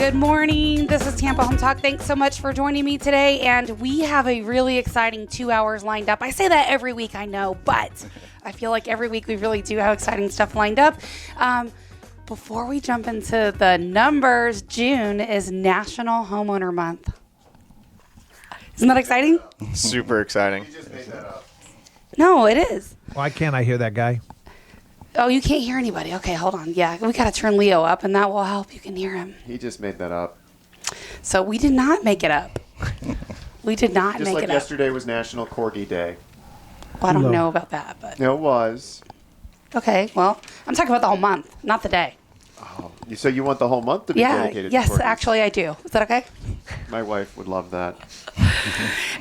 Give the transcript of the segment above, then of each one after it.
Good morning. This is Tampa Home Talk. Thanks so much for joining me today. And we have a really exciting 2 hours lined up. I say that every week, I know, but I feel like every week we really do have exciting stuff lined up. Before we jump into the numbers, June is National Homeowner Month. Isn't that exciting? Super exciting. You just made that up. No, it is. Why can't I hear that guy? Oh, you can't hear anybody. Okay, hold on. Yeah, we got to turn Leo up, and that will help. You can hear him. He just made that up. So we did not make it up. We did not Just make like it up. yesterday was National Corgi Day. Well, I don't Hello. know about that, but No, it was. okay. Well, I'm talking about the whole month, not the day. Oh, so you want the whole month to be dedicated Yes, to corgis? actually I do. Is that okay? My wife would love that.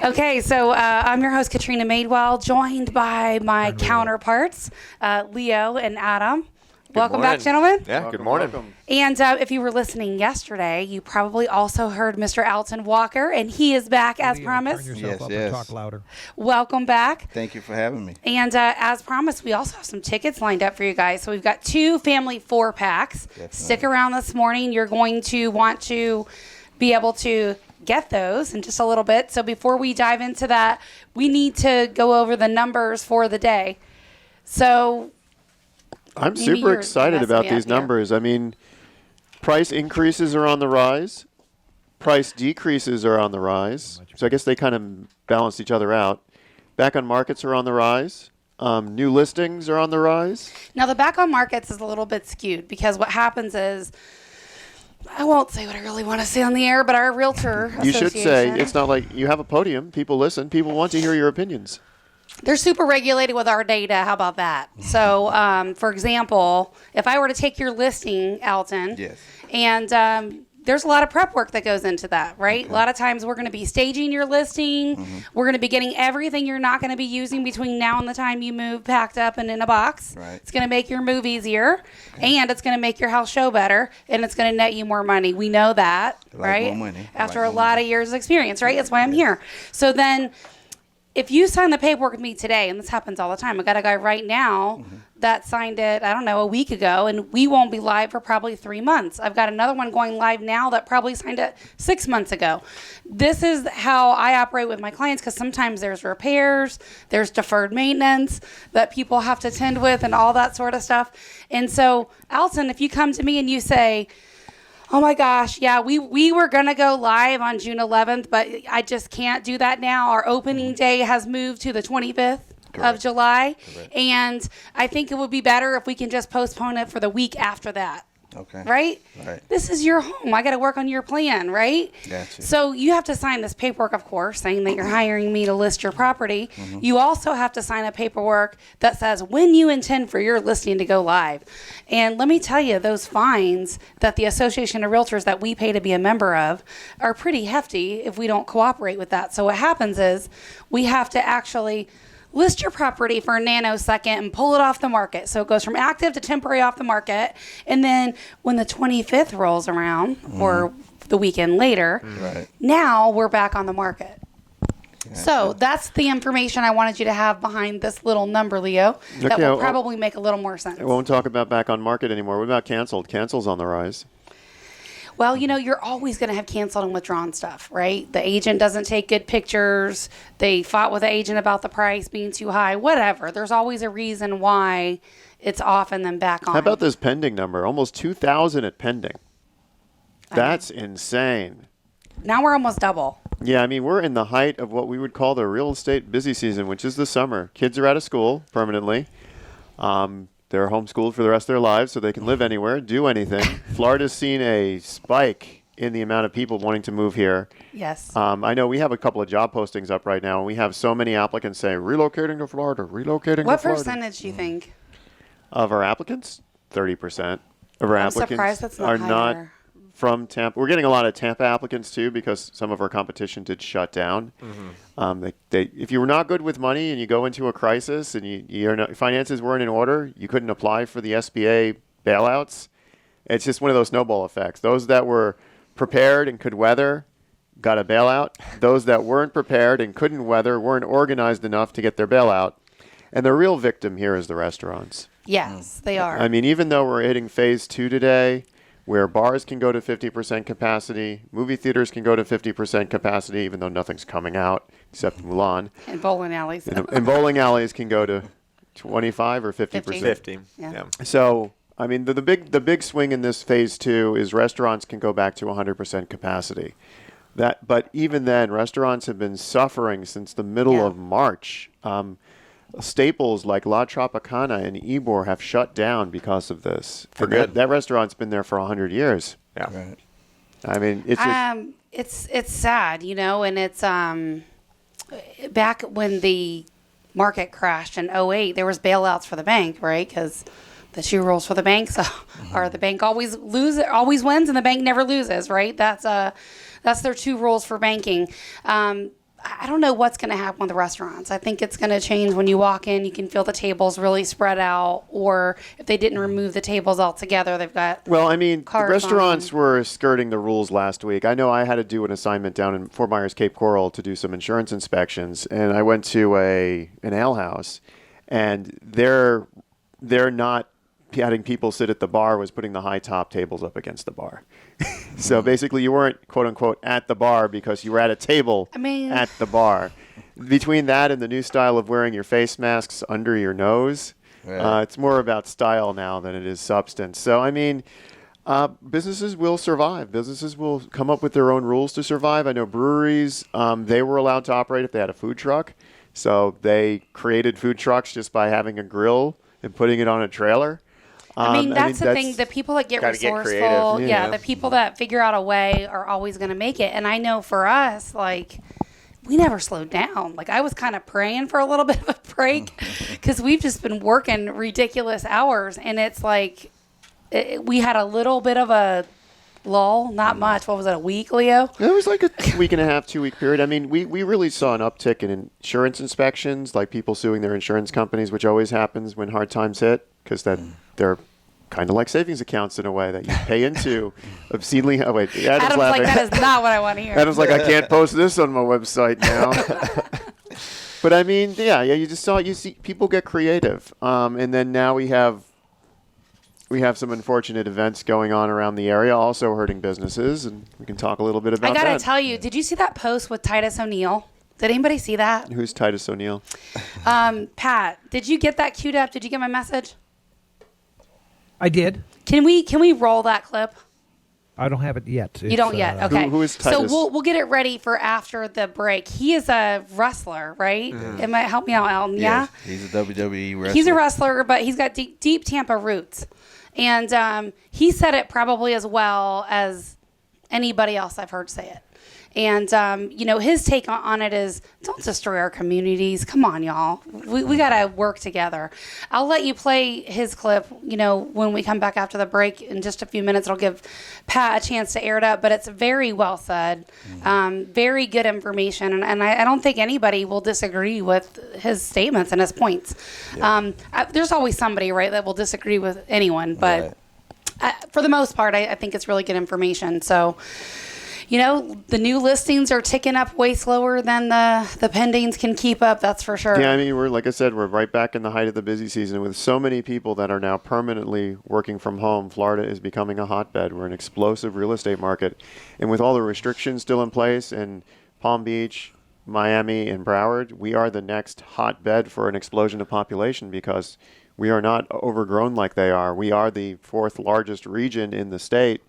Okay, so I'm your host, Katrina Madewell, joined by my counterparts, Leo and Adam. Welcome back, morning. gentlemen. Yeah, Welcome, good morning. welcome. And if you were listening yesterday, you probably also heard Mr. Alton Walker, and he is back as Turn promised. yourself Yes, up yes. and talk louder. Welcome back. Thank you for having me. And as promised, we also have some tickets lined up for you guys. So we've got 2 family 4-packs. Definitely. Stick around this morning. You're going to want to be able to get those in just a little bit. So before we dive into that, we need to go over the numbers for the day. So I'm Maybe super you're excited the about best these man here. numbers. I mean, price increases are on the rise. Price decreases are on the rise. So I guess they kind of balance each other out. Back on markets are on the rise. New listings are on the rise. now the back on markets is a little bit skewed because what happens is, I won't say what I really want to say on the air, but our realtor You should say, association- it's not like you have a podium. People listen. People want to hear your opinions. They're super regulated with our data. How about that? So, for example, if I were to take your listing, Alton, Yes. and there's a lot of prep work that goes into that, right? A lot of times we're going to be staging your listing. We're going to be getting everything you're not going to be using between now and the time you move packed up and in a box. Right. It's going to make your move easier, and it's going to make your house show better, and it's going to net you more money. We know that, I like right? more money. I After like a more lot money. of years of experience, right? That's why I'm here. So then if you sign the paperwork with me today, and this happens all the time, I got a guy right now that signed it, I don't know, a week ago, and we won't be live for probably 3 months. I've got another one going live now that probably signed it 6 months ago. This is how I operate with my clients because sometimes there's repairs, there's deferred maintenance that people have to tend with and all that sort of stuff. And so, Alton, if you come to me and you say, oh my gosh, yeah, we were going to go live on June 11th, but I just can't do that now. Our opening day has moved to the 25th of Correct. July. Correct. And I think it would be better if we can just postpone it for the week after that. Okay. Right? Right. This is your home. I got to work on your plan, right? Gotcha. So you have to sign this paperwork, of course, saying that you're hiring me to list your property. You also have to sign a paperwork that says when you intend for your listing to go live. And let me tell you, those fines that the Association of Realtors that we pay to be a member of are pretty hefty if we don't cooperate with that. So what happens is we have to actually list your property for a nanosecond and pull it off the market. So it goes from active to temporary off the market. And then when the 25th rolls around or the weekend later, Right. now we're back on the market. So that's the information I wanted you to have behind this little number, Leo. That Okay, will well- probably make a little more sense. I won't talk about back on market anymore. What about canceled? Cancel's on the rise. Well, you know, you're always going to have canceled and withdrawn stuff, right? The agent doesn't take good pictures. They fought with the agent about the price being too high, whatever. There's always a reason why it's off and then back on. How about this pending number? Almost 2,000 at pending. That's insane. Now we're almost double. Yeah, I mean, we're in the height of what we would call the real estate busy season, which is the summer. Kids are out of school permanently. They're homeschooled for the rest of their lives, so they can live anywhere, do anything. Florida's seen a spike in the amount of people wanting to move here. Yes. I know we have a couple of job postings up right now, and we have so many applicants saying, relocating to Florida, relocating What to Florida. percentage do you think? Of our applicants? 30% of our I'm applicants surprised that's not are not higher. from Tampa. We're getting a lot of Tampa applicants too because some of our competition did shut down. If you were not good with money and you go into a crisis and your finances weren't in order, you couldn't apply for the SBA bailouts. It's just one of those snowball effects. Those that were prepared and could weather got a bailout. Those that weren't prepared and couldn't weather weren't organized enough to get their bailout. And the real victim here is the restaurants. Yes, they are. I mean, even though we're hitting phase 2 today, where bars can go to 50% capacity, movie theaters can go to 50% capacity, even though nothing's coming out except Mulan. And bowling alleys. And bowling alleys can go to 25 or 50%. 50. Yeah. So, I mean, the big swing in this phase 2 is restaurants can go back to 100% capacity. But even then, restaurants have been suffering since the middle of March. Staples like La Tropicana and Ybor have shut down because of this. For And good. That restaurant's been there for 100 years. Yeah. Right. I mean, it's just, It's sad, and it's back when the market crashed in '08, there was bailouts for the bank, right? Because the shoe rules for the bank, so or the bank always wins, and the bank never loses, right? That's their two rules for banking. I don't know what's going to happen with the restaurants. I think it's going to change when you walk in. You can feel the tables really spread out, or if they didn't remove the tables altogether, they've got. well, I mean, the Cars restaurants were skirting the rules last week. I know I had to do an assignment down in Fort Myers, Cape Coral to do some insurance inspections, and I went to an ale house, and they're not having people sit at the bar, was putting the high top tables up against the bar. So basically you weren't, quote unquote, at the bar because you were at a table at the bar. Between that and the new style of wearing your face masks under your nose, it's more about style now than it is substance. So, I mean, businesses will survive. Businesses will come up with their own rules to survive. I know breweries, they were allowed to operate if they had a food truck. So they created food trucks just by having a grill and putting it on a trailer. That's the thing. The people that get Gotta get resourceful, creative. the people that figure out a way are always going to make it. And I know for us, like, we never slowed down. Like, I was kind of praying for a little bit of a break because we've just been working ridiculous hours. And it's like we had a little bit of a lull, not much. What was it, a week, Leo? It was like a week and a half, 2 week period. I mean, we really saw an uptick in insurance inspections, like people suing their insurance companies, which always happens when hard times hit because they're kind of like savings accounts in a way that you pay into obscenely. Oh, wait. Adam's laughing. like, that is not what I want to hear. Adam's like, I can't post this on my website now. But I mean, you see people get creative. And then now we have some unfortunate events going on around the area, also hurting businesses, and we can talk a little bit about that. I got to tell you, did you see that post with Titus O'Neil? Did anybody see that? Who's Titus O'Neil? Pat, did you get that queued up? Did you get my message? I did. Can we roll that clip? I don't have it yet. You don't yet. Okay. Who is Titus? So we'll get it ready for after the break. He is a wrestler, right? It might help me out, Alton. Yeah. He's a WWE wrestler. He's a wrestler, but he's got deep Tampa roots, and he said it probably as well as anybody else I've heard say it. And, his take on it is, don't destroy our communities. Come on, y'all. We got to work together. I'll let you play his clip, when we come back after the break in just a few minutes. It'll give Pat a chance to air it up, but it's very well said. Very good information. And I don't think anybody will disagree with his statements and his points. Yeah. There's always somebody, right, that will disagree with anyone. But for the most part, I think it's really good information. So... the new listings are ticking up way slower than the pendings can keep up. That's for sure. Yeah, I mean, we're right back in the height of the busy season with so many people that are now permanently working from home. Florida is becoming a hotbed. We're an explosive real estate market. And with all the restrictions still in place in Palm Beach, Miami, and Broward, we are the next hotbed for an explosion of population because we are not overgrown like they are. We are the fourth largest region in the state.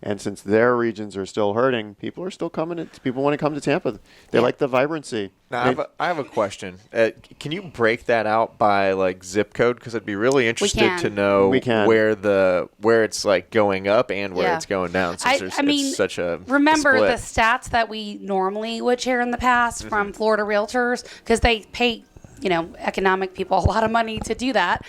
And since their regions are still hurting, people are still coming. People want to come to Tampa. They like the vibrancy. Now, I have a question. Can you break that out by like zip code? Because I'd be really interested to know where it's like going up and where it's going down. Since it's such a remember split. the stats that we normally would share in the past from Florida realtors because they pay economic people a lot of money to do that.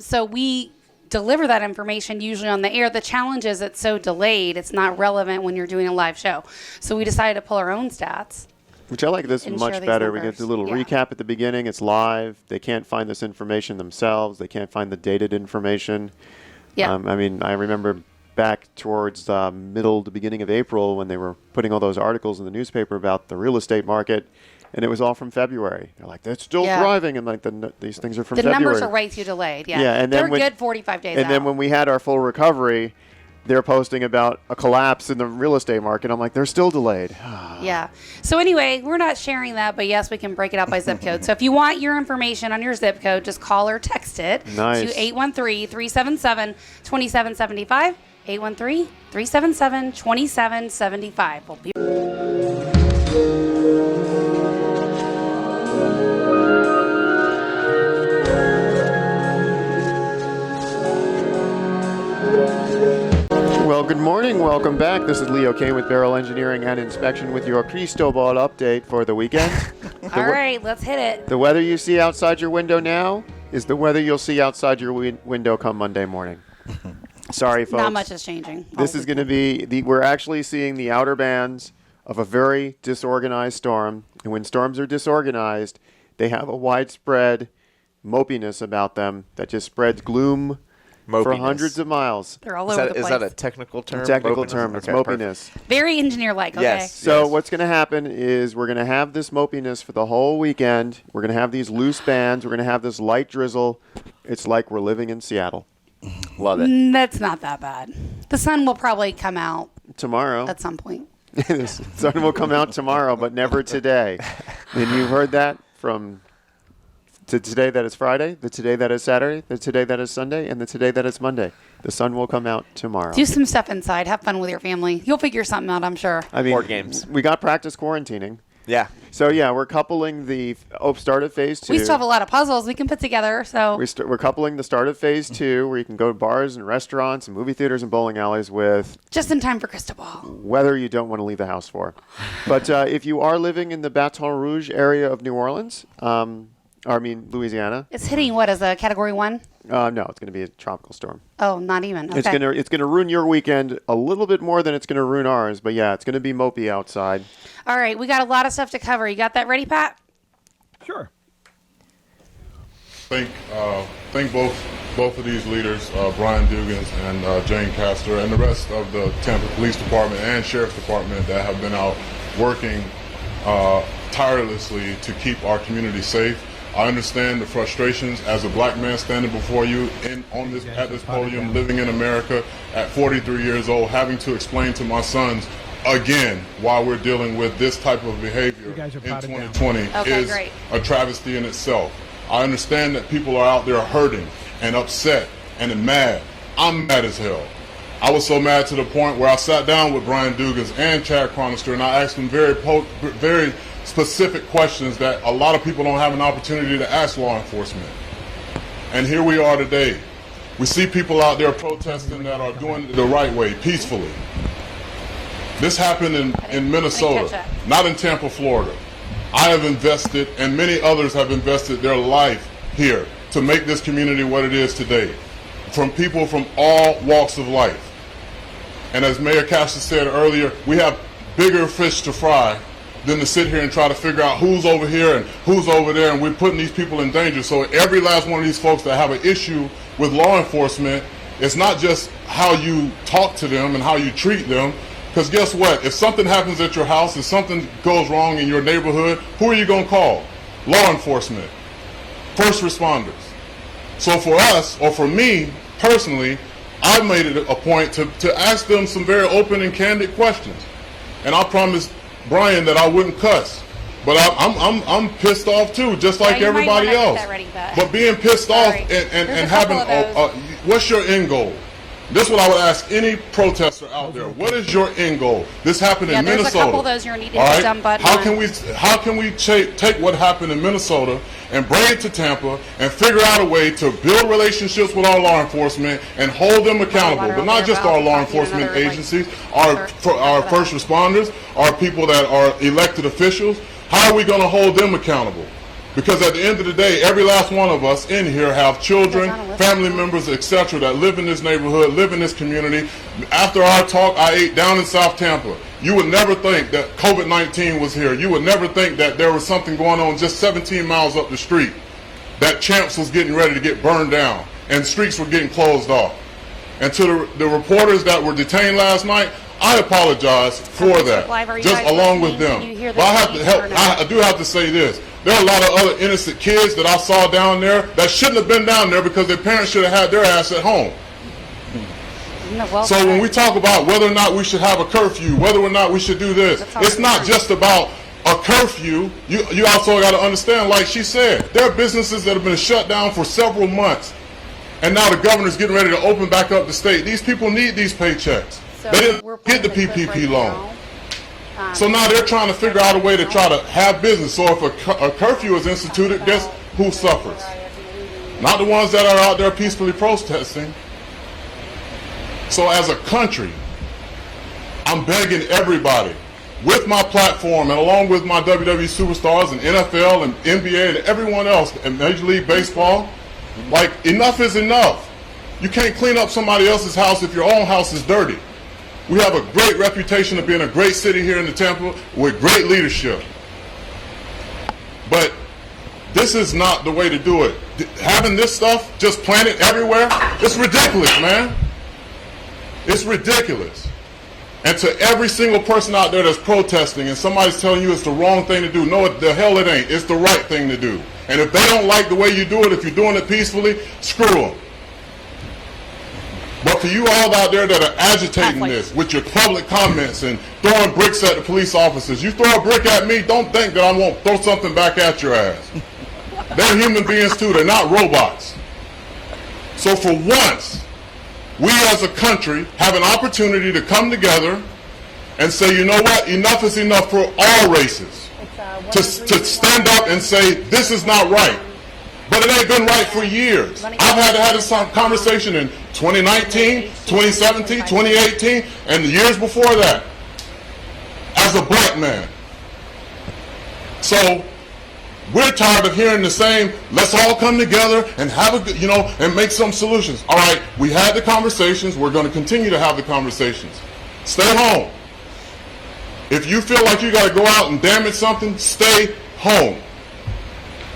So we deliver that information usually on the air. The challenge is it's so delayed, it's not relevant when you're doing a live show. So we decided to pull our own stats. Which I like this much better. We get a little recap at the beginning. It's live. They can't find this information themselves. They can't find the dated information. Yeah. I remember back towards middle to beginning of April when they were putting all those articles in the newspaper about the real estate market. And it was all from February. They're like, that's still thriving. And like these things are from February. The numbers are way too delayed. Yeah. And then they're good 45 days And out. then when we had our full recovery, they're posting about a collapse in the real estate market. I'm like, they're still delayed. Yeah. So anyway, we're not sharing that, but yes, we can break it out by zip code. So if you want your information on your zip code, just call or text it to 813-377-2775. 813-377-2775. We'll be Well, good morning. Welcome back. This is Leo Kane with Beryl Engineering and Inspection with your Cristobal update for the weekend. All right, let's hit it. The weather you see outside your window now is the weather you'll see outside your window come Monday morning. Sorry, folks. Not much is changing. This is going to be we're actually seeing the outer bands of a very disorganized storm. And when storms are disorganized, they have a widespread mopiness about them that just spreads gloom for hundreds of miles. They're all over the place. Is that a technical term? A technical term. It's mopiness. Very engineer-like, okay. Yes. So what's going to happen is we're going to have this mopiness for the whole weekend. We're going to have these loose bands. We're going to have this light drizzle. It's like we're living in Seattle. Love it. That's not that bad. The sun will probably come out tomorrow at some point. The sun will come out tomorrow, but never today. And you've heard that from the today that is Friday, the today that is Saturday, the today that is Sunday, and the today that is Monday. The sun will come out tomorrow. Do some stuff inside. Have fun with your family. You'll figure something out, I'm sure. I mean, board games. We got practice quarantining. Yeah. So, yeah, we're coupling the start of phase 2. We still have a lot of puzzles we can put together. So we're coupling the start of phase 2, where you can go to bars and restaurants and movie theaters and bowling alleys with just in time for Cristobal. Weather you don't want to leave the house for. But if you are living in the Baton Rouge area of New Orleans, Louisiana. It's hitting what as a Category 1? No, it's going to be a tropical storm. Oh, not even. Okay. It's gonna ruin your weekend a little bit more than it's going to ruin ours. But yeah, it's going to be mopey outside. All right, we got a lot of stuff to cover. You got that ready, Pat? Sure. Thank both of these leaders, Brian Dugans and Jane Castor, and the rest of the Tampa Police Department and Sheriff's Department that have been out working tirelessly to keep our community safe. I understand the frustrations as a black man standing before you at this podium, living in America at 43 years old, having to explain to my sons again why we're dealing with this type of behavior in 2020 is a travesty in itself. I understand that people are out there hurting and upset and mad. I'm mad as hell. I was so mad to the point where I sat down with Brian Dugans and Chad Chronister and I asked them very specific questions that a lot of people don't have an opportunity to ask law enforcement. And here we are today. We see people out there protesting that are doing it the right way, peacefully. This happened in Minnesota, not in Tampa, Florida. I have invested, and many others have invested their life here to make this community what it is today, from people from all walks of life. And as Mayor Castor said earlier, we have bigger fish to fry than to sit here and try to figure out who's over here and who's over there, and we're putting these people in danger. So every last one of these folks that have an issue with law enforcement, it's not just how you talk to them and how you treat them, because guess what? If something happens at your house, if something goes wrong in your neighborhood, who are you going to call? Law enforcement, first responders. So for us, or for me personally, I made it a point to ask them some very open and candid questions. And I promised Brian that I wouldn't cuss, but I'm pissed off too, just like everybody else. But being pissed off and having what's your end goal? This is what I would ask any protester out there. What is your end goal? This happened in Minnesota. There's a couple of those you're needing to dumb button. How can we take what happened in Minnesota and bring it to Tampa and figure out a way to build relationships with our law enforcement and hold them accountable, but not just our law enforcement agencies, our first responders, our people that are elected officials. How are we going to hold them accountable? Because at the end of the day, every last one of us in here have children, family members, etc. that live in this neighborhood, live in this community. After our talk, I ate down in South Tampa. You would never think that COVID-19 was here. You would never think that there was something going on just 17 miles up the street, that Champs was getting ready to get burned down and streets were getting closed off. And to the reporters that were detained last night, I apologize for that, just along with them. But I do have to say this. There are a lot of other innocent kids that I saw down there that shouldn't have been down there because their parents should have had their ass at home. So when we talk about whether or not we should have a curfew, whether or not we should do this, it's not just about a curfew. You also got to understand, like she said, there are businesses that have been shut down for several months, and now the governor's getting ready to open back up the state. These people need these paychecks. So they didn't get the PPP loan. So now they're trying to figure out a way to try to have business. So if a curfew is instituted, guess who suffers? Not the ones that are out there peacefully protesting. So as a country, I'm begging everybody, with my platform and along with my WWE superstars and NFL and NBA and everyone else and Major League Baseball, like, enough is enough. You can't clean up somebody else's house if your own house is dirty. We have a great reputation of being a great city here in the Tampa with great leadership. But this is not the way to do it. Having this stuff just planted everywhere, it's ridiculous, man. It's ridiculous. And to every single person out there that's protesting and somebody's telling you it's the wrong thing to do, no, the hell it ain't. It's the right thing to do. And if they don't like the way you do it, if you're doing it peacefully, screw them. But for you all out there that are agitating this with your public comments and throwing bricks at the police officers, you throw a brick at me, don't think that I won't throw something back at your ass. They're human beings too, they're not robots. So for once, we as a country have an opportunity to come together and say, you know what, enough is enough for all races. To stand up and say, this is not right. But it ain't been right for years. I've had to have this conversation in 2019, 2017, 2018, and the years before that, as a black man. So we're tired of hearing the same, let's all come together and have a good, and make some solutions. All right, we had the conversations. We're going to continue to have the conversations. Stay home. If you feel like you got to go out and damage something, stay home.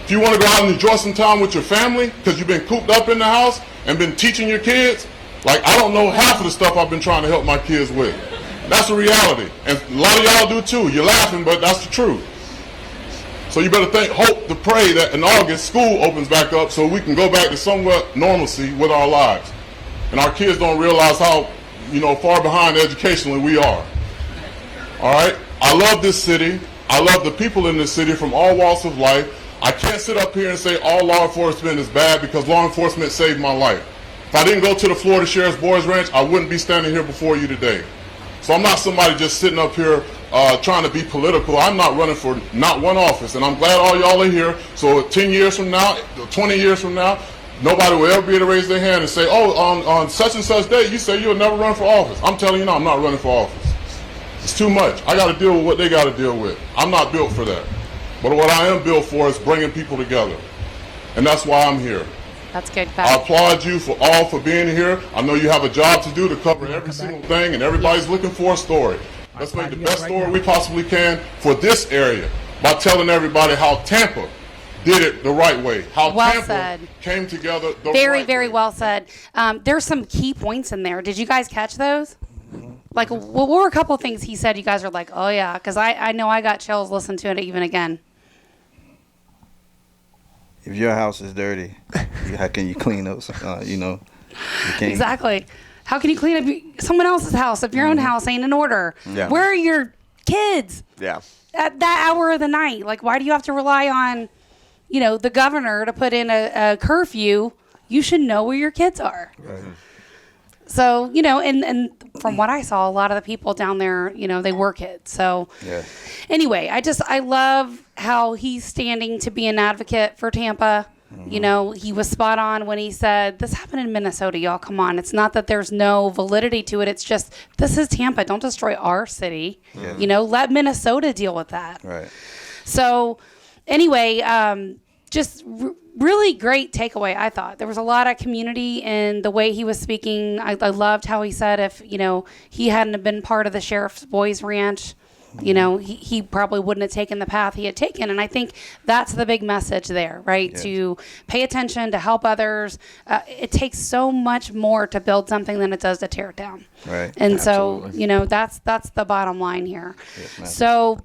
If you want to go out and enjoy some time with your family because you've been cooped up in the house and been teaching your kids, like, I don't know half of the stuff I've been trying to help my kids with. That's the reality. And a lot of y'all do too. You're laughing, but that's the truth. So you better hope to pray that in August school opens back up so we can go back to somewhat normalcy with our lives. And our kids don't realize how, far behind educationally we are. All right? I love this city. I love the people in this city from all walks of life. I can't sit up here and say all law enforcement is bad because law enforcement saved my life. If I didn't go to the Florida Sheriff's Boys Ranch, I wouldn't be standing here before you today. So I'm not somebody just sitting up here trying to be political. I'm not running for not one office, and I'm glad all y'all are here. So 10 years from now, 20 years from now, nobody will ever be able to raise their hand and say, oh, on such and such day, you say you'll never run for office. I'm telling you now, I'm not running for office. It's too much. I got to deal with what they got to deal with. I'm not built for that. But what I am built for is bringing people together. And that's why I'm here. That's good. I applaud you for being here. I know you have a job to do to cover every single thing, and everybody's looking for a story. Let's make the best story we possibly can for this area by telling everybody how Tampa did it the right way. How Tampa came together the right way. Very, very well said. There's some key points in there. Did you guys catch those? Like, what were a couple of things he said you guys are like, oh, yeah, because I know I got chills listening to it even again. If your house is dirty, how can you clean up? You can't. Exactly. How can you clean up someone else's house if your own house ain't in order? Yeah. Where are your kids? Yeah. At that hour of the night? Like, why do you have to rely on, the governor to put in a curfew? You should know where your kids are. Right. So, and from what I saw, a lot of the people down there, they were kids. So anyway, I love how he's standing to be an advocate for Tampa. Mm-hmm. He was spot on when he said, this happened in Minnesota, y'all. Come on. It's not that there's no validity to it. It's just, this is Tampa. Don't destroy our city. Yeah. Let Minnesota deal with that. Right. So anyway, just really great takeaway, I thought. There was a lot of community in the way he was speaking. I loved how he said if, he hadn't been part of the Sheriff's Boys Ranch, he probably wouldn't have taken the path he had taken. And I think that's the big message there, right? Yes. To pay attention, to help others. It takes so much more to build something than it does to tear it down. Right. And absolutely. So, that's the bottom line here. Yes, so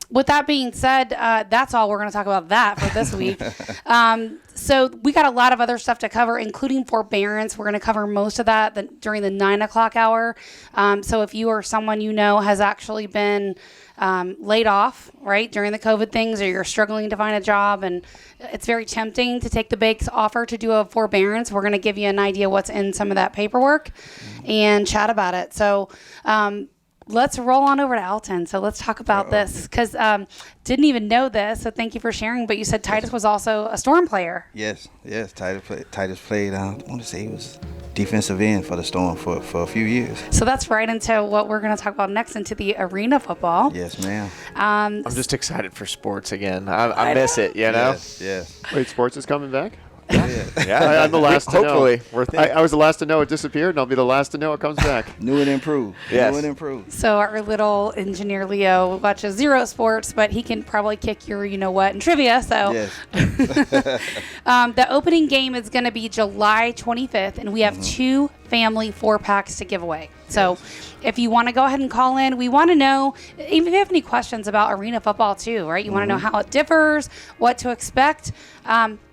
with that being said, that's all we're going to talk about that for this week. So we got a lot of other stuff to cover, including forbearance. We're going to cover most of that during the 9 o'clock hour. So if you or someone you know has actually been laid off, right, during the COVID things, or you're struggling to find a job and it's very tempting to take the bank's offer to do a forbearance, we're going to give you an idea what's in some of that paperwork and chat about it. So let's roll on over to Alton. So let's talk about this, because didn't even know this. So thank you for sharing. But you said Titus was also a Storm player. Yes. Titus played. I want to say he was defensive end for the Storm for a few years. So that's right into what we're going to talk about next, into the arena football. Yes, ma'am. I'm just excited for sports again. I miss it, you know? Yes. Wait, sports is coming back? Yeah. I'm the last to know. Hopefully. I was the last to know it disappeared, and I'll be the last to know it comes back. New and improved. Yes. New and improved. So our little engineer Leo watches zero sports, but he can probably kick your you-know-what in trivia. So Yes. The opening game is going to be July 25th, and we have 2 family 4-packs to give away. So if you want to go ahead and call in, we want to know, even if you have any questions about arena football too, right? You want to know how it differs, what to expect.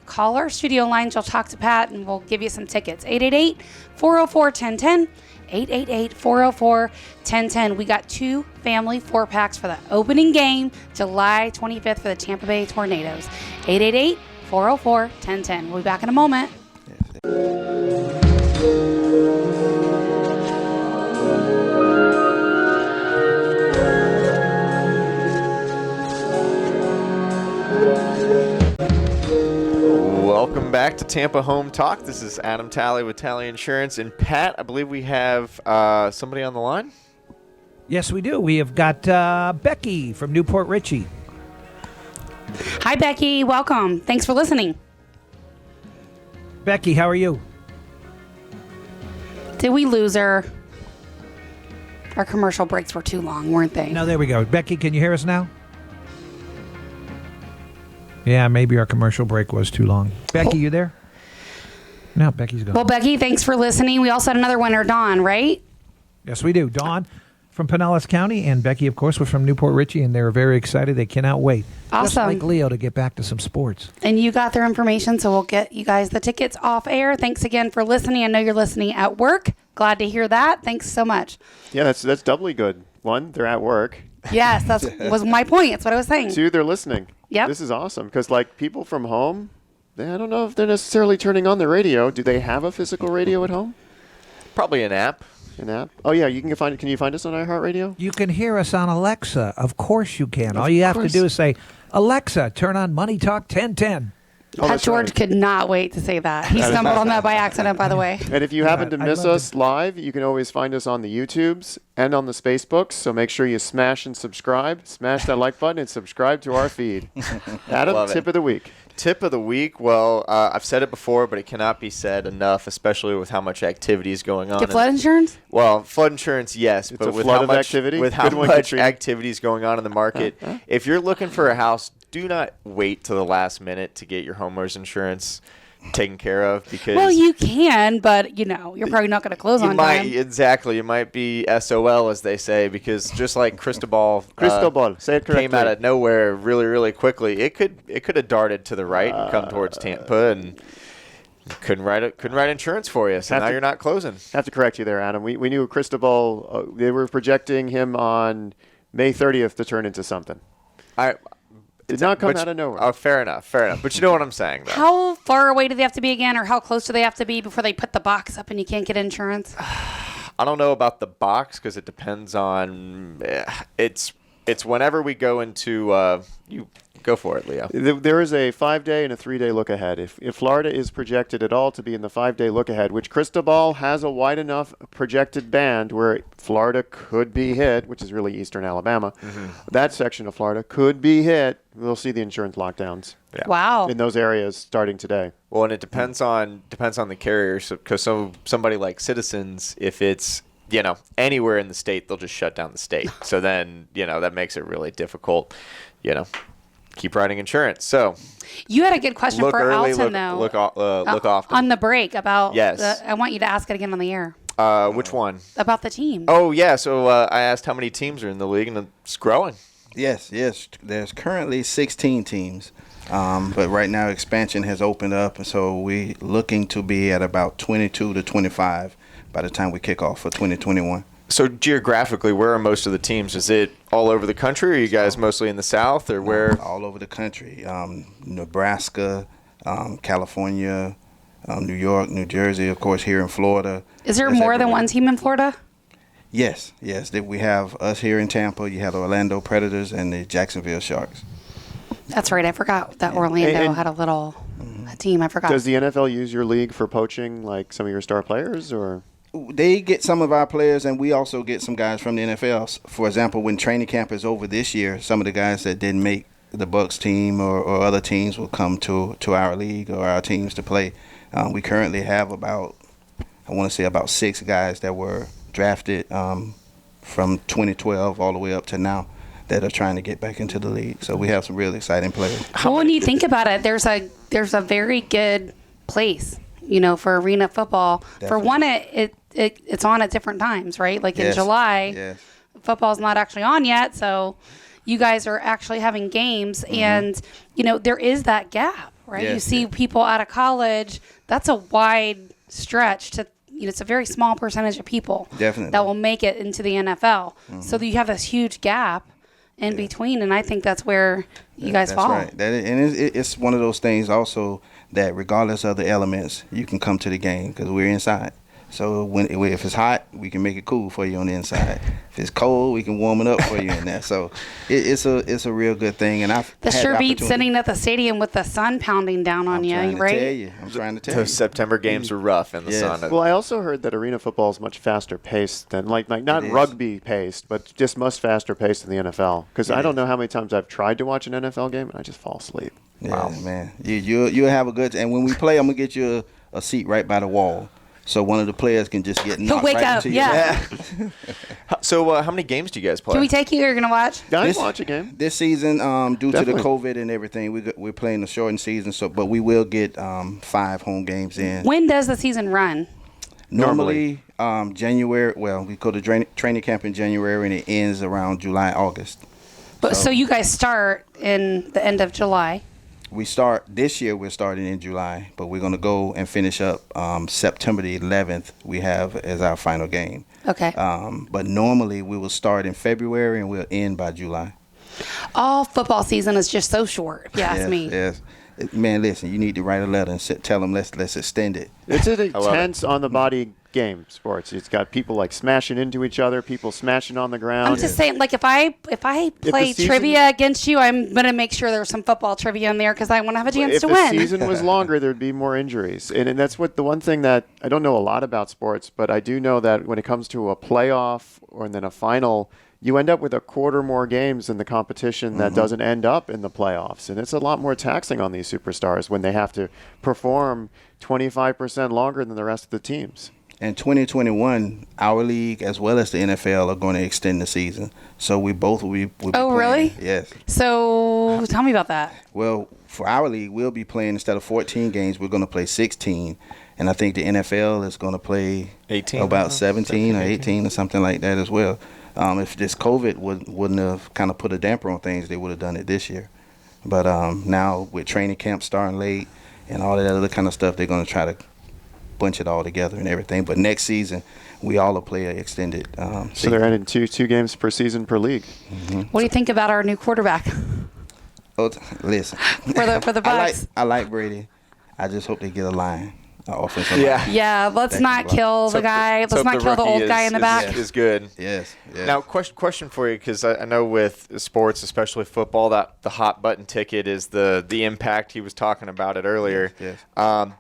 Call our studio lines. You'll talk to Pat, and we'll give you some tickets. 888-404-1010. 888-404-1010. We got 2 family 4-packs for the opening game, July 25th, for the Tampa Bay Tornadoes. 888-404-1010. We'll be back in a moment. Welcome back to Tampa Home Talk. This is Adam Talley with Talley Insurance. And Pat, I believe we have somebody on the line. Yes, we do. We have got Becky from Newport Richey. Hi, Becky. Welcome. Thanks for listening. Becky, how are you? Did we lose her? Our commercial breaks were too long, weren't they? No, there we go. Becky, can you hear us now? Yeah, maybe our commercial break was too long. Becky, you there? No, Becky's gone. Well, Becky, thanks for listening. We also had another winner, Dawn, right? Yes, we do. Dawn from Pinellas County, and Becky, of course, was from Newport Richey, and they're very excited. They cannot wait. Awesome. Just like Leo, to get back to some sports. And you got their information, so we'll get you guys the tickets off air. Thanks again for listening. I know you're listening at work. Glad to hear that. Thanks so much. Yeah, that's doubly good. 1, they're at work. Yes, that was my point. That's what I was saying. 2, they're listening. Yep. This is awesome, because like people from home, I don't know if they're necessarily turning on the radio. Do they have a physical radio at home? Probably an app. An app? Oh yeah, you can find. Can you find us on iHeartRadio? You can hear us on Alexa. Of course you can. All you have to do is say, Alexa, turn on Money Talk 1010. Oh, Pat George right. could not wait to say that. He stumbled on that by accident, by the way. And if you happen to I miss love us live, you can always find us on the YouTubes and on the Facebooks. So make sure you smash and subscribe. Smash that like button and subscribe to our feed. Adam, Love it. tip of the week. Tip of the week. Well, I've said it before, but it cannot be said enough, especially with how much activity is going on. Get flood insurance? Well, flood insurance, yes, It's but a with flood how of much activity. with how Good one, much Katrina. activity is going on in the market, if you're looking for a house, do not wait till the last minute to get your homeowner's insurance taken care of, because Well, you can, but, you're probably not going to close you on might time. exactly. You might be SOL, as they say, because just like Cristobal, Say it correctly. came out of nowhere really, really quickly. It could have darted to the right and come towards Tampa, and couldn't write insurance for you. So now you're not closing. I have to correct you there, Adam. We knew Cristobal. They were projecting him on May 30th to turn into something. Did not come out of nowhere. Oh, fair enough. But you know what I'm saying, though. How far away do they have to be again, or how close do they have to be before they put the box up and you can't get insurance? I don't know about the box, because it depends on it's whenever we go into you go for it, Leo. There is a 5-day and a 3-day look ahead. If Florida is projected at all to be in the 5-day look ahead, which Cristobal has a wide enough projected band where Florida could be hit, which is really eastern Alabama, that section of Florida could be hit. We'll see the insurance lockdowns. Yeah. Wow. In those areas starting today. Well, and it depends on the carrier. Because somebody like Citizens, if it's anywhere in the state, they'll just shut down the state. So then that makes it really difficult. Keep writing insurance. So You had a good question for Alton, though. Look often. On the break about. Yes. I want you to ask it again on the air. Which one? About the team. Oh yeah. So I asked how many teams are in the league, and it's growing. Yes. There's currently 16 teams. But right now, expansion has opened up, and so we're looking to be at about 22 to 25 by the time we kick off for 2021. So geographically, where are most of the teams? Is it all over the country, or are you guys mostly in the South, or where? All over the country. Nebraska, California, New York, New Jersey, of course, here in Florida. Is there more than one team in Florida? Yes. We have us here in Tampa. You have the Orlando Predators and the Jacksonville Sharks. That's right. I forgot that Orlando had a little team. I forgot. Does the NFL use your league for poaching, like some of your star players, or? They get some of our players, and we also get some guys from the NFL. For example, when training camp is over this year, some of the guys that didn't make the Bucs team or other teams will come to our league or our teams to play. We currently have about 6 guys that were drafted from 2012 all the way up to now that are trying to get back into the league. So we have some really exciting players. Well, when you think about it, there's a very good place, for arena football. Definitely. For one, it's on at different times, right? Like in July, football's not actually on yet, so you guys are actually having games, and there is that gap, right? You see people out of college. That's a wide stretch to. It's a very small percentage of people that will make it into the NFL. So you have this huge gap in between, and I think that's where you guys fall. That's right. It's one of those things also that regardless of the elements, you can come to the game because we're inside. So if it's hot, we can make it cool for you on the inside. If it's cold, we can warm it up for you in there. So it's a real good thing. And this sure beats sitting at the stadium with the sun pounding down on you, right? I'm trying to tell you. Those September games are rough in the sun. Well, I also heard that arena football is much faster paced than like not rugby paced, but just much faster paced than the NFL. Because I don't know how many times I've tried to watch an NFL game and I just fall asleep. Yeah, man. You'll have a good. And when we play, I'm gonna get you a seat right by the wall. So one of the players can just get knocked wake right up, into you. yeah. So how many games do you guys play? Can we take you? You're going to watch? I can watch a game. This season, due to the COVID and everything, we're playing the shortened season. But we will get 5 home games in. When does the season run? Normally January. Well, we go to training camp in January, and it ends around July, August. But so you guys start in the end of July. We start this year. We're starting in July, but we're going to go and finish up September the 11th. We have as our final game. Okay. But normally we will start in February and we'll end by July. All football season is just so short, if you ask me. Yes. Man, listen, you need to write a letter and tell them let's extend it. It's an intense on the body game, sports. It's got people like smashing into each other, people smashing on the ground. I'm just saying, like if I play trivia against you, I'm gonna make sure there's some football trivia in there because I want to have a chance to win. If the season was longer, there'd be more injuries, and that's what the one thing that I don't know a lot about sports, but I do know that when it comes to a playoff or then a final, you end up with a quarter more games in the competition that doesn't end up in the playoffs. And it's a lot more taxing on these superstars when they have to perform 25% longer than the rest of the teams. In 2021, our league as well as the NFL are going to extend the season. So we both will be playing. Really? Yes. So tell me about that. Well, for our league, we'll be playing instead of 14 games, we're going to play 16. And I think the NFL is going to play 18, about 17 or 18 or something like that as well. If this COVID wouldn't have kind of put a damper on things, they would have done it this year. But now with training camp starting late and all that other kind of stuff, they're going to try to bunch it all together and everything. But next season, we all will play an extended so they're adding two games per season per league. Mm-hmm. What do you think about our new quarterback? Oh, listen. for the Bucs. I like Brady. I just hope they get a line. Offensive line. Yeah, let's not kill the guy. Let's not kill the old guy in the back. Is good. Yes. Now, question for you, because I know with sports, especially football, that the hot button ticket is the impact. He was talking about it earlier. Yes.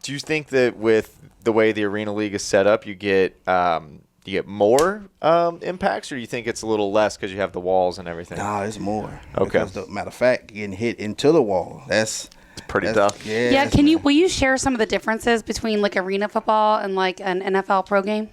Do you think that with the way the Arena League is set up, you get more impacts, or do you think it's a little less because you have the walls and everything? No, it's more. Okay. Because matter of fact, getting hit into the wall, that's pretty tough. Yeah. Will you share some of the differences between like arena football and like an NFL pro game?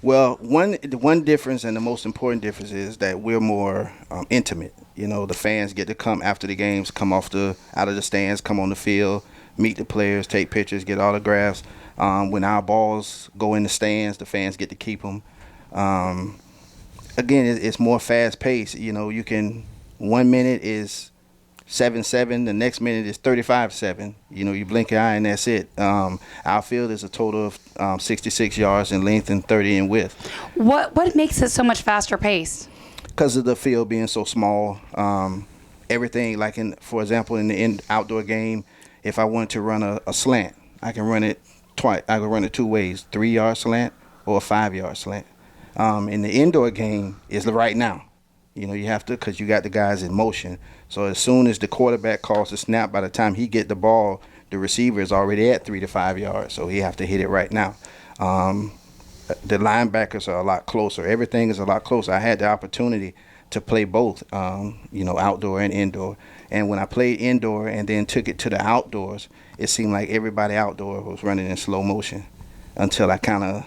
Well, the one difference and the most important difference is that we're more intimate. You know, the fans get to come after the games, come out of the stands, come on the field, meet the players, take pictures, get autographs. When our balls go in the stands, the fans get to keep them. Again, it's more fast paced. You know, 1 minute is 7-7. The next minute is 35-7. You blink your eye and that's it. Our field is a total of 66 yards in length and 30 in width. What makes it so much faster paced? Because of the field being so small. Everything, like for example, in the outdoor game, if I want to run a slant, I can run it twice. I can run it two ways: 3-yard slant or a 5-yard slant. In the indoor game, it's right now. You have to, because you got the guys in motion. So as soon as the quarterback calls the snap, by the time he get the ball, the receiver is already at 3 to 5 yards. So he have to hit it right now. The linebackers are a lot closer. Everything is a lot closer. I had the opportunity to play both, outdoor and indoor. And when I played indoor and then took it to the outdoors, it seemed like everybody outdoor was running in slow motion until I kind of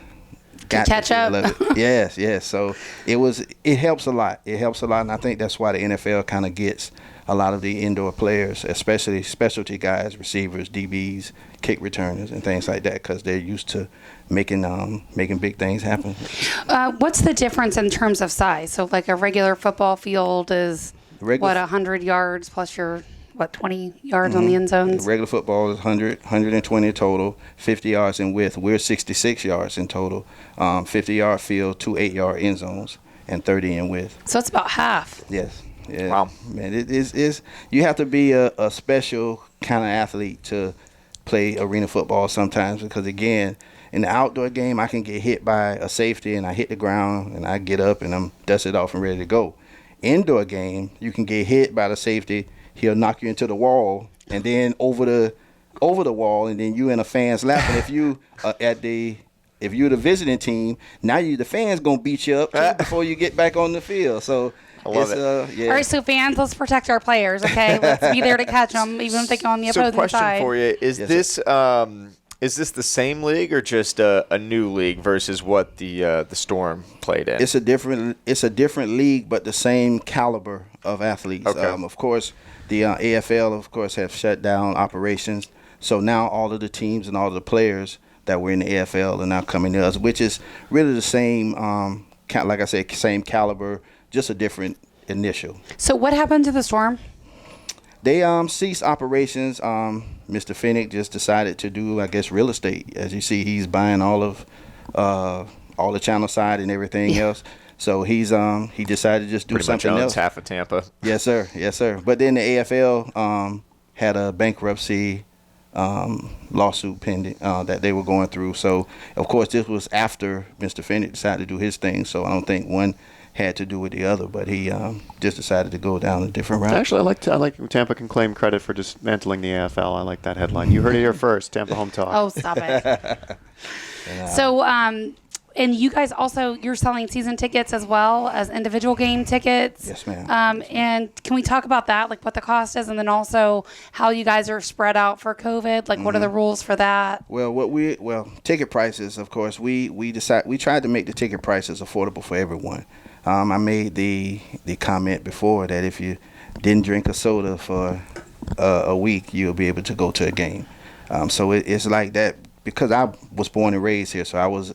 got catch up. Yes. So it helps a lot. It helps a lot, and I think that's why the NFL kind of gets a lot of the indoor players, especially specialty guys, receivers, DBs, kick returners, and things like that, because they're used to making big things happen. What's the difference in terms of size? So like a regular football field is 100 yards plus your 20 yards on the end zones? Regular football is 120 total, 50 yards in width. We're 66 yards in total, 50-yard field, 2 8-yard end zones, and 30 in width. So it's about half. Yes. Yeah. Wow. Man, it is. You have to be a special kind of athlete to play arena football sometimes, because again, in the outdoor game, I can get hit by a safety and I hit the ground and I get up and I'm dusted off and ready to go. Indoor game, you can get hit by the safety, he'll knock you into the wall and then over the wall, and then you in a fan's lap. And if you if you're the visiting team, now the fans gonna beat you up too before you get back on the field. So I love it. Yeah. All right, so fans, let's protect our players, okay? Let's be there to catch them, even if they go on the opposing question side. for you is is this the same league or just a new league versus what the Storm played in? It's a different league, but the same caliber of athletes. Okay. Of course, the AFL, of course, have shut down operations. So now all of the teams and all of the players that were in the AFL are now coming to us, which is really the same, like I said, same caliber, just a different initial. So what happened to the Storm? They ceased operations. Mr. Finnick just decided to do, I guess, real estate. As you see, he's buying all the channel side and everything else. So he decided to just do Pretty something much owns else. half of Tampa. Yes, sir. But then the AFL had a bankruptcy lawsuit pending that they were going through. So, of course, this was after Mr. Finnick decided to do his thing. So I don't think one had to do with the other, but he just decided to go down a different route. Actually, I like Tampa can claim credit for dismantling the AFL. I like that headline. You heard it here first, Tampa Home Talk. Oh, stop it. So, and you guys also, you're selling season tickets as well as individual game tickets. Yes, ma'am. And can we talk about that, like what the cost is, and then also how you guys are spread out for COVID? Like, what are the rules for that? Well, ticket prices, of course, we tried to make the ticket prices affordable for everyone. I made the comment before that if you didn't drink a soda for a week, you'll be able to go to a game. So it's like that, because I was born and raised here, so I was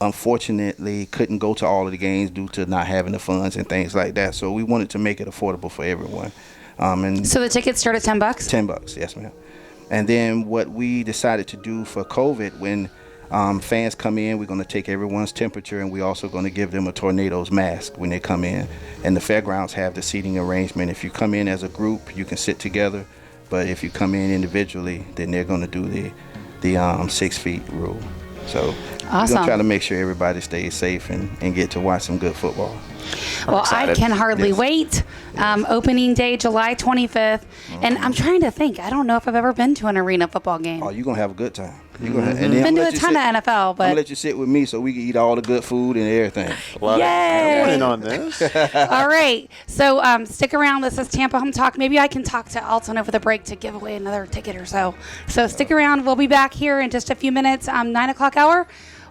unfortunately couldn't go to all of the games due to not having the funds and things like that. So we wanted to make it affordable for everyone. And so the tickets start at $10? $10, yes, ma'am. And then what we decided to do for COVID, when fans come in, we're going to take everyone's temperature, and we're also going to give them a Tornadoes mask when they come in. And the fairgrounds have the seating arrangement. If you come in as a group, you can sit together. But if you come in individually, then they're going to do the 6 feet rule. So awesome. We're going to try to make sure everybody stays safe and get to watch some good football. Well, I can hardly wait. Opening day, July 25th. And I'm trying to think. I don't know if I've ever been to an arena football game. Oh, you're going to have a good time. You're I've been to a ton of NFL, but I'm going to let you sit with me so we can eat all the good food and everything. Love Yay. it. I'm in on this. All right. So stick around. This is Tampa Home Talk. Maybe I can talk to Alton over the break to give away another ticket or so. So stick around. We'll be back here in just a few minutes. 9 o'clock hour.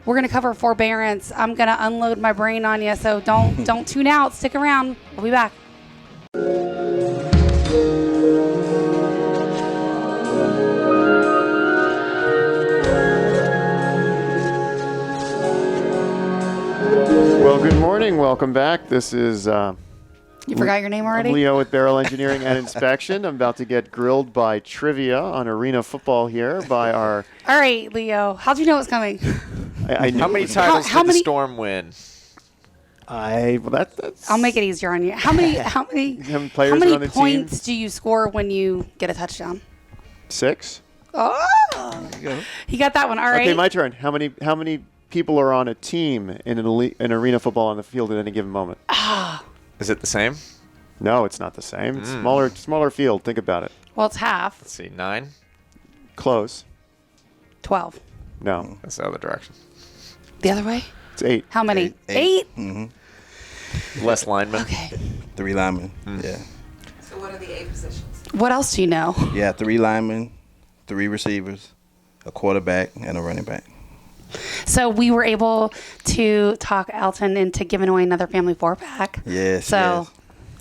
We're going to cover forbearance. I'm going to unload my brain on you, so don't tune out. Stick around. We'll be back. Well, good morning. Welcome back. This is You forgot your name already? I'm Leo with Beryl Engineering and Inspection. I'm about to get grilled by trivia on arena football here by our... All right, Leo. How'd you know it was coming? I knew How many titles did the Storm win? That's... I'll make it easier on you. How many players are on the points team? do you score when you get a touchdown? 6. Oh, There you go. he got that one. All right. Okay, my turn. How many people are on a team in an arena football on the field at any given moment? Is it the same? No, it's not the same. It's smaller field. Think about it. Well, it's half. Let's see, 9? Close. 12. No, That's the other direction. The other way? it's 8. How many? 8. 8? Mm-hmm. Less linemen. Okay. 3 linemen. Yeah. So what are the 8 positions? What else do you know? Yeah, 3 linemen, 3 receivers, a quarterback, and a running back. So we were able to talk Elton into giving away another family 4-pack. Yes. So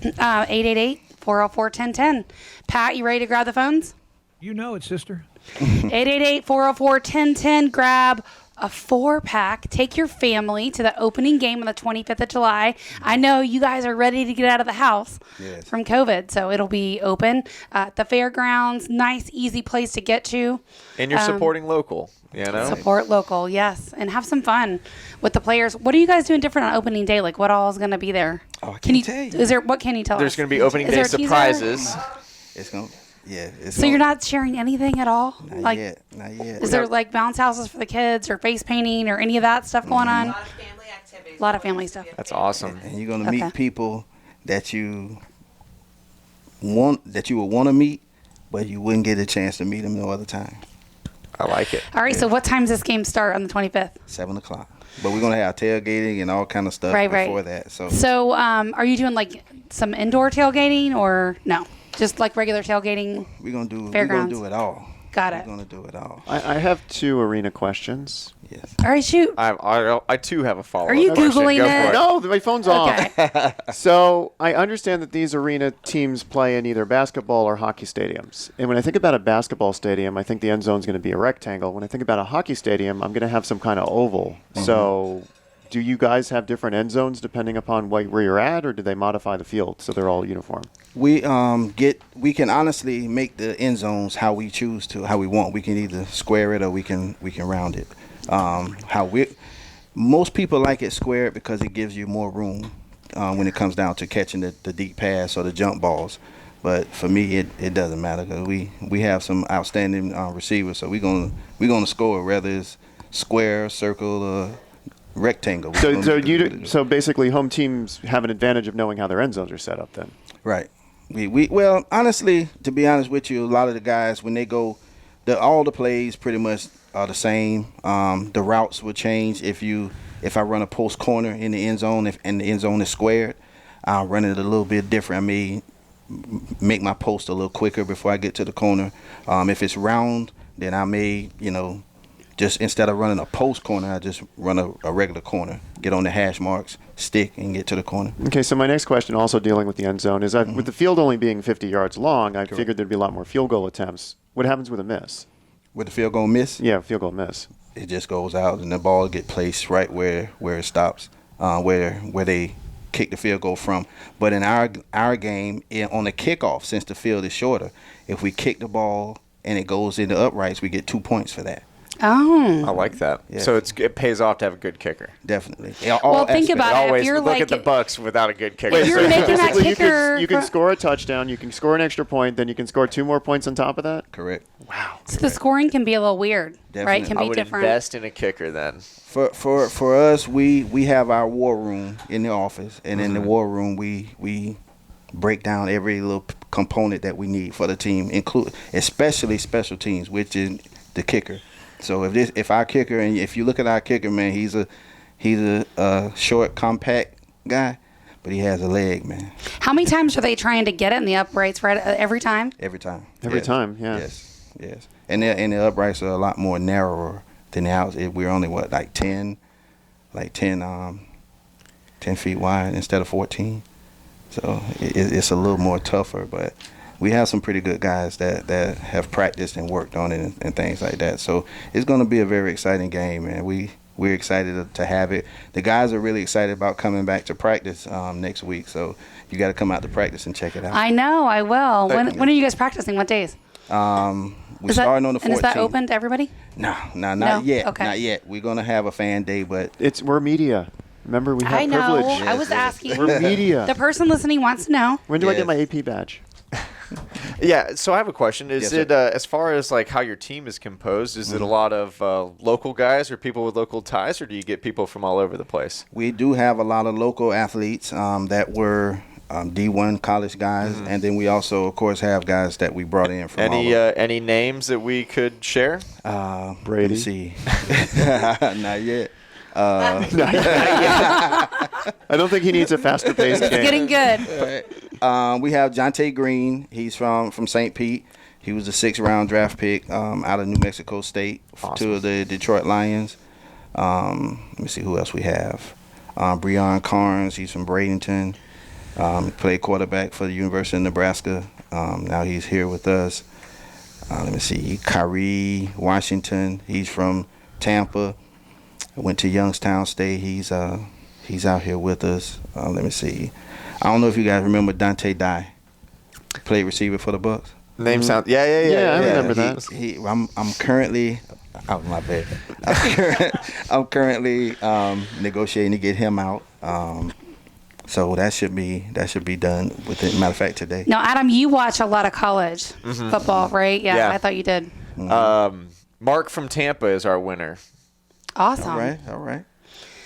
888-404-1010. Pat, you ready to grab the phones? You know it, sister. 888-404-1010. Grab a 4-pack. Take your family to the opening game on the 25th of July. I know you guys are ready to get out of the house from COVID, so it'll be open at the fairgrounds. Nice, easy place to get to. And you're supporting local, you know? Support local, yes, and have some fun with the players. What are you guys doing different on opening day? Like, what all is going to be there? Oh, I can't tell you. What can you tell There's us? going to be opening Is day there a teaser? surprises. It's going to, yeah. So you're not sharing anything at all? Not yet. Not yet. Is there like bounce houses for the kids or face painting or any of that stuff going on? A lot of family activities. A lot of family stuff. That's awesome. And you're going to Okay. meet people that you would want to meet, but you wouldn't get a chance to meet them no other time. I like it. All right, so what time does this game start on the 25th? 7 o'clock. But we're going to have tailgating and all kind of stuff before that. So are you doing like some indoor tailgating or no? Just like regular tailgating? we're going to Fairgrounds. do it all. Got We're it. going to do it all. I have 2 arena questions. Yes. All right, shoot. I too have a follow-up Are you question. Googling Go it? for No, my phone's off. Okay. So I understand that these arena teams play in either basketball or hockey stadiums. And when I think about a basketball stadium, I think the end zone is going to be a rectangle. When I think about a hockey stadium, I'm going to have some kind of oval. Mm-hmm. So do you guys have different end zones depending upon where you're at, or do they modify the field so they're all uniform? We can honestly make the end zones how we choose to, how we want. We can either square it or we can round it. Most people like it squared because it gives you more room when it comes down to catching the deep pass or the jump balls. But for me, it doesn't matter because we have some outstanding receivers, so we're gonna score whether it's square, circle, or rectangle. So basically, home teams have an advantage of knowing how their end zones are set up then. Right. Well, honestly, to be honest with you, a lot of the guys when they go, all the plays pretty much are the same. The routes will change if I run a post corner in the end zone and the end zone is squared, I'll run it a little bit different. I may make my post a little quicker before I get to the corner. If it's round, then I may just instead of running a post corner, I just run a regular corner, get on the hash marks, stick, and get to the corner. Okay, so my next question, also dealing with the end zone, is that with the field only being 50 yards long, I figured there'd be a lot more field goal attempts. What happens with a miss? With the field goal miss? Yeah, field goal miss. It just goes out, and the ball get placed right where it stops, where they kick the field goal from. But in our game, on the kickoff, since the field is shorter, if we kick the ball and it goes into uprights, we get 2 points for that. Oh. I like that. Yeah. So it pays off to have a good kicker. Definitely. Well, think about it. If Always you're look like at the Bucks without a good kicker. If you're making that Basically, kicker, you can score a touchdown, you can score an extra point, then you can score 2 more points on top of that? Correct. Wow. So the scoring can be a little weird, right? Can I be would different. invest in a kicker then. For us, we have our war room in the office, and in the war room we break down every little component that we need for the team, especially special teams, which is the kicker. So if our kicker, and if you look at our kicker, man, he's a short, compact guy, but he has a leg, man. How many times are they trying to get it in the uprights? Right, every time. Every time. Every time, yeah. Yes. And the uprights are a lot more narrower than the outs. We're only 10 feet wide instead of 14. So it's a little more tougher, but we have some pretty good guys that have practiced and worked on it and things like that. So it's going to be a very exciting game, man. We we're excited to have it. The guys are really excited about coming back to practice next week. So you got to come out to practice and check it out. I know, I will. When are you guys practicing? What days? We're starting on the 14th. And is that open to everybody? No, not yet. Okay. Not yet. We're gonna have a fan day, but We're media. Remember, we have I know. privilege. I was asking. We're media. The person listening wants to know. When do I Yes. get my AP badge? Yeah, so I have a question. Is Yes, it sir. as far as like how your team is composed? Is it a lot of local guys or people with local ties, or do you get people from all over the place? we do have a lot of local athletes that were D1 college guys, and then we also, of course, have guys that we brought in from all over. Any names that we could share? Brady. Let me see. Not yet. I don't think he needs a faster paced It's game. getting good. We have Jonte Green. He's from St. Pete. He was a 6th-round draft pick out of New Mexico State to the Detroit Lions. Let me see who else we have. Breon Carnes. He's from Bradenton. Played quarterback for the University of Nebraska. Now he's here with us. Let me see. Kyrie Washington. He's from Tampa. Went to Youngstown State. He's out here with us. Let me see. I don't know if you guys remember Dante Dye. Played receiver for the Bucks. Name sound? Yeah. I remember that. I'm currently. Oh my bad. I'm currently negotiating to get him out. So that should be done within. Matter of fact, today. Now, Adam, you watch a lot of college football, right? Yeah, I thought you did. Mark from Tampa is our winner. Awesome. All right.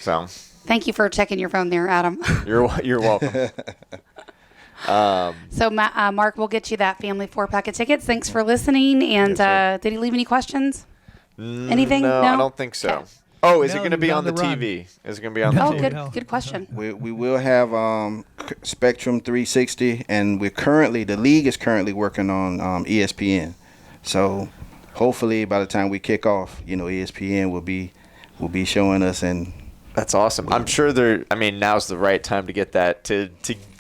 So Thank you for checking your phone there, Adam. you're welcome. So, Mark, we'll get you that family 4-pack of tickets. Thanks for listening. And did he leave any questions? Anything? No, I don't think so. Okay. Oh, is it No, going to be he's on on the the run. TV? Is it going to be on the Oh, TV? good question. We will have Spectrum 360, and the league is currently working on ESPN. So hopefully by the time we kick off, ESPN will be showing us. And That's awesome. I'm sure now's the right time to get that to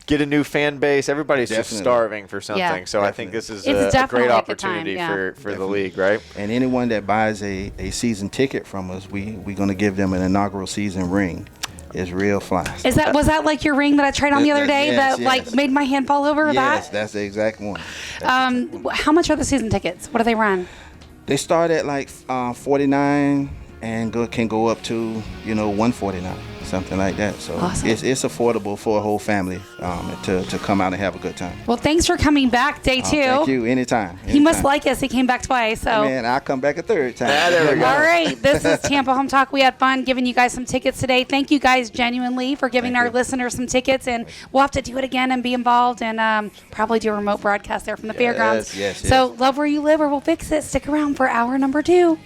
get a new fan base. Everybody's just Definitely. starving for something. Yeah. So I think this is It's a definitely great a good time, opportunity yeah. for the league, right? And anyone that buys a season ticket from us, we're going to give them an inaugural season ring. It's real fly. Was that like your ring that I tried on the other day Yes, that like made my hand fall over? Yes, That? that's the exact one. How much are the season tickets? What do they run? They start at like $49 and can go up to $149, something like that. So Awesome. it's affordable for a whole family to come out and have a good time. Well, thanks for coming back, day 2. Thank you. Anytime. He must like us. He came back twice. So. Man, I'll come back a third time. There we go. All right. This is Tampa Home Talk. We had fun giving you guys some tickets today. Thank you guys genuinely for giving our listeners some tickets. And we'll have to do it again and be involved and probably do a remote broadcast there from the fairgrounds. Yes. So love where you live or we'll fix it. Stick around for hour number 2.